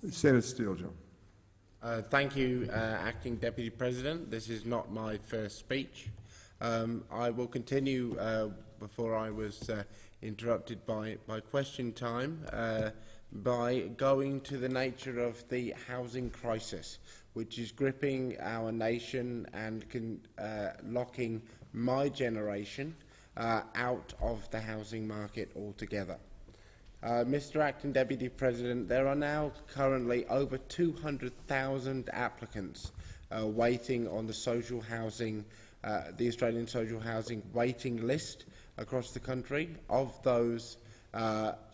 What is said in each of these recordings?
Senator Steele-John. Thank you, Acting Deputy President. This is not my first speech. I will continue before I was interrupted by question time by going to the nature of the housing crisis, which is gripping our nation and locking my generation out of the housing market altogether. Mr. Acting Deputy President, there are now currently over 200,000 applicants waiting on the social housing, the Australian social housing waiting list across the country. Of those,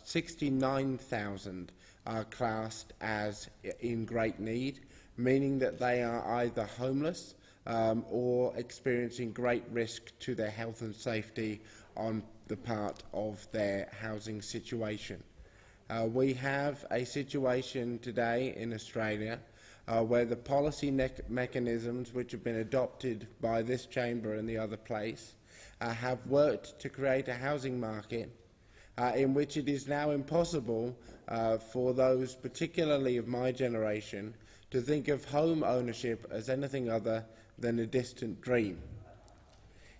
69,000 are classed as in great need, meaning that they are either homeless or experiencing great risk to their health and safety on the part of their housing situation. We have a situation today in Australia where the policy mechanisms which have been adopted by this chamber and the other place have worked to create a housing market in which it is now impossible for those, particularly of my generation, to think of home ownership as anything other than a distant dream.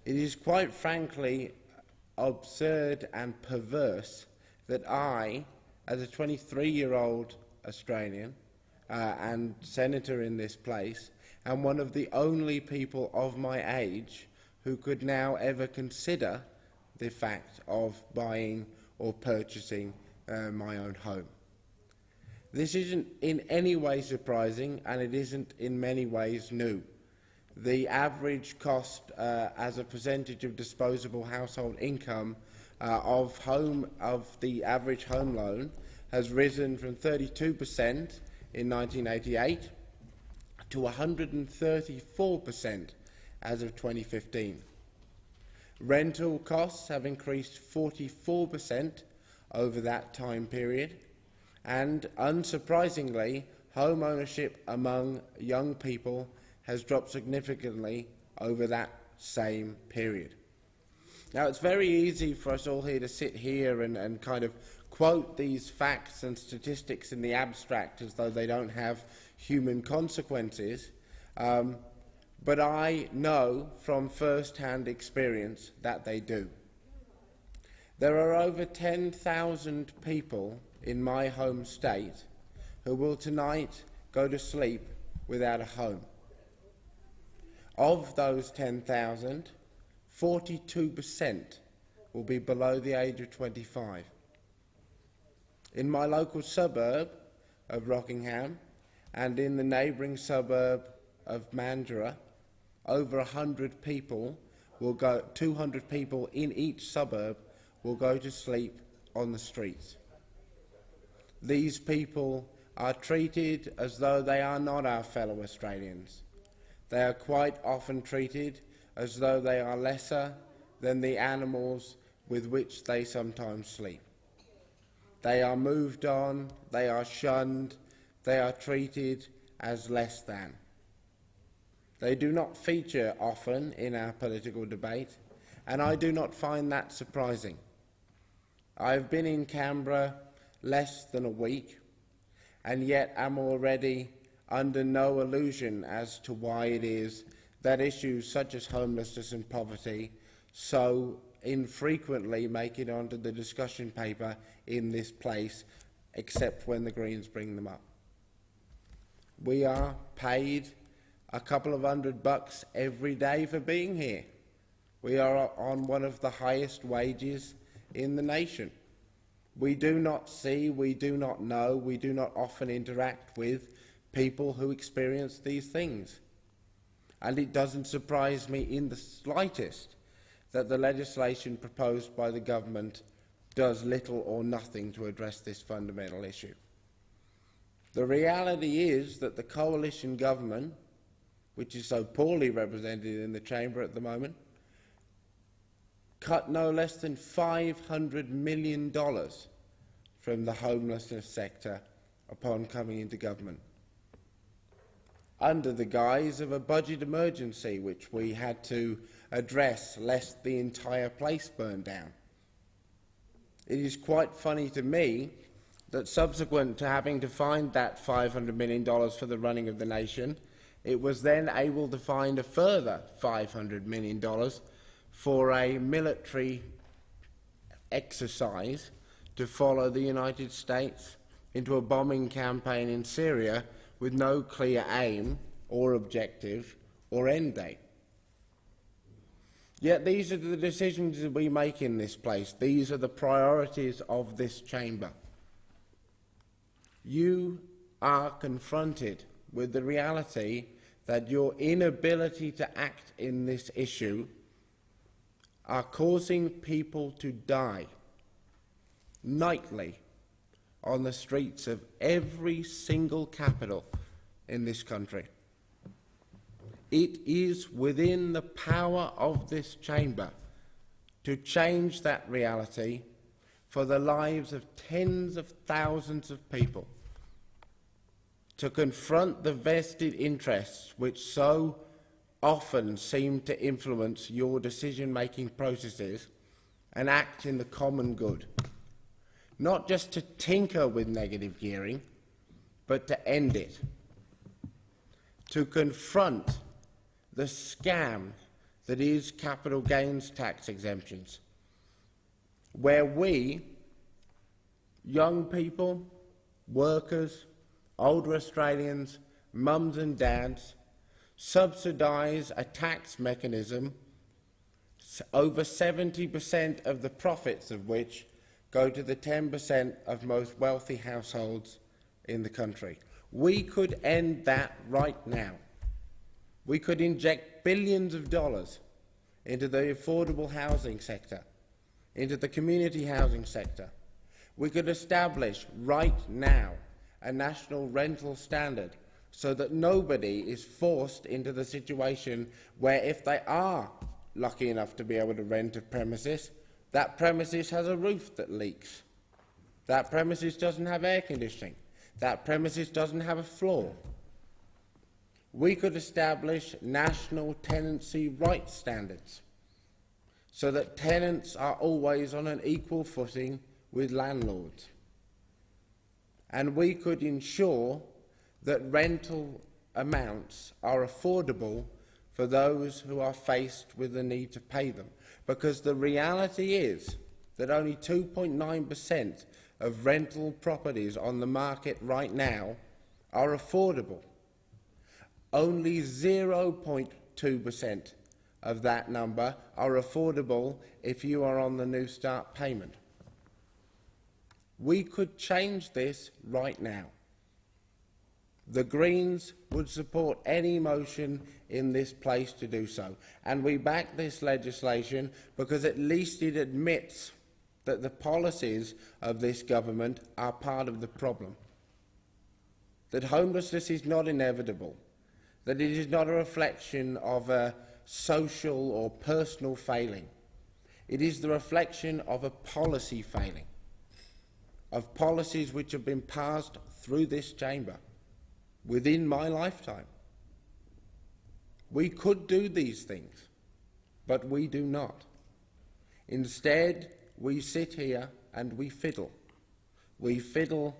It is quite frankly absurd and perverse that I, as a 23-year-old Australian and senator in this place, am one of the only people of my age who could now ever consider the fact of buying or purchasing my own home. This isn't in any way surprising, and it isn't in many ways new. The average cost as a percentage of disposable household income of the average home loan has risen from 32% in 1988 to 134% as of 2015. Rental costs have increased 44% over that time period, and unsurprisingly, home ownership among young people has dropped significantly over that same period. Now, it's very easy for us all here to sit here and kind of quote these facts and statistics in the abstract as though they don't have human consequences, but I know from first-hand experience that they do. There are over 10,000 people in my home state who will tonight go to sleep without a home. Of those 10,000, 42% will be below the age of 25. In my local suburb of Rockingham and in the neighbouring suburb of Mandurah, over 100 people will go, 200 people in each suburb will go to sleep on the streets. These people are treated as though they are not our fellow Australians. They are quite often treated as though they are lesser than the animals with which they sometimes sleep. They are moved on, they are shunned, they are treated as less than. They do not feature often in our political debate, and I do not find that surprising. I have been in Canberra less than a week, and yet am already under no illusion as to why it is that issues such as homelessness and poverty so infrequently make it onto the discussion paper in this place, except when the Greens bring them up. We are paid a couple of $100 every day for being here. We are on one of the highest wages in the nation. We do not see, we do not know, we do not often interact with people who experience these things. And it doesn't surprise me in the slightest that the legislation proposed by the government does little or nothing to address this fundamental issue. The reality is that the coalition government, which is so poorly represented in the chamber at the moment, cut no less than $500 million from the homelessness sector upon coming into government, under the guise of a budget emergency which we had to address lest the entire place burn down. It is quite funny to me that subsequent to having to find that $500 million for the running of the nation, it was then able to find a further $500 million for a military exercise to follow the United States into a bombing campaign in Syria with no clear aim or objective or end date. Yet these are the decisions that we make in this place. These are the priorities of this chamber. You are confronted with the reality that your inability to act in this issue are causing people to die nightly on the streets of every single capital in this country. It is within the power of this chamber to change that reality for the lives of tens of thousands of people, to confront the vested interests which so often seem to influence your decision-making processes and act in the common good. Not just to tinker with negative gearing, but to end it. To confront the scam that is capital gains tax exemptions, where we, young people, workers, older Australians, mums and dads, subsidise a tax mechanism over 70% of the profits of which go to the 10% of most wealthy households in the country. We could end that right now. We could inject billions of dollars into the affordable housing sector, into the community housing sector. We could establish right now a national rental standard so that nobody is forced into the situation where, if they are lucky enough to be able to rent a premises, that premises has a roof that leaks. That premises doesn't have air conditioning. That premises doesn't have a floor. We could establish national tenancy rights standards so that tenants are always on an equal footing with landlords. And we could ensure that rental amounts are affordable for those who are faced with the need to pay them. Because the reality is that only 2.9% of rental properties on the market right now are affordable. Only 0.2% of that number are affordable if you are on the New Start payment. We could change this right now. The Greens would support any motion in this place to do so, and we back this legislation because at least it admits that the policies of this government are part of the problem, that homelessness is not inevitable, that it is not a reflection of a social or personal failing. It is the reflection of a policy failing, of policies which have been passed through this chamber within my lifetime. We could do these things, but we do not. Instead, we sit here and we fiddle. We fiddle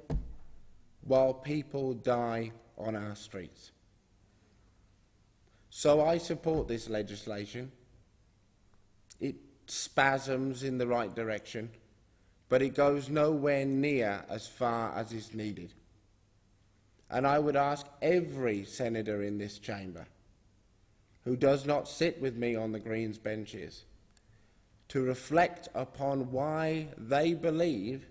while people die on our streets. So I support this legislation. It spasms in the right direction, but it goes nowhere near as far as is needed. And I would ask every senator in this chamber who does not sit with me on the Greens benches to reflect upon why they believe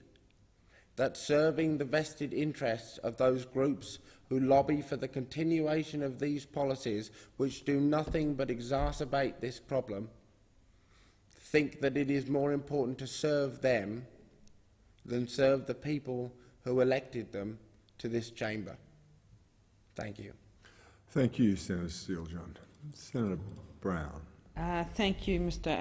that serving the vested interests of those groups who lobby for the continuation of these policies, which do nothing but exacerbate this problem, think that it is more important to serve them than serve the people who elected them to this chamber. Thank you. Thank you, Senator Steele-John. Senator Brown. Thank you, Mr.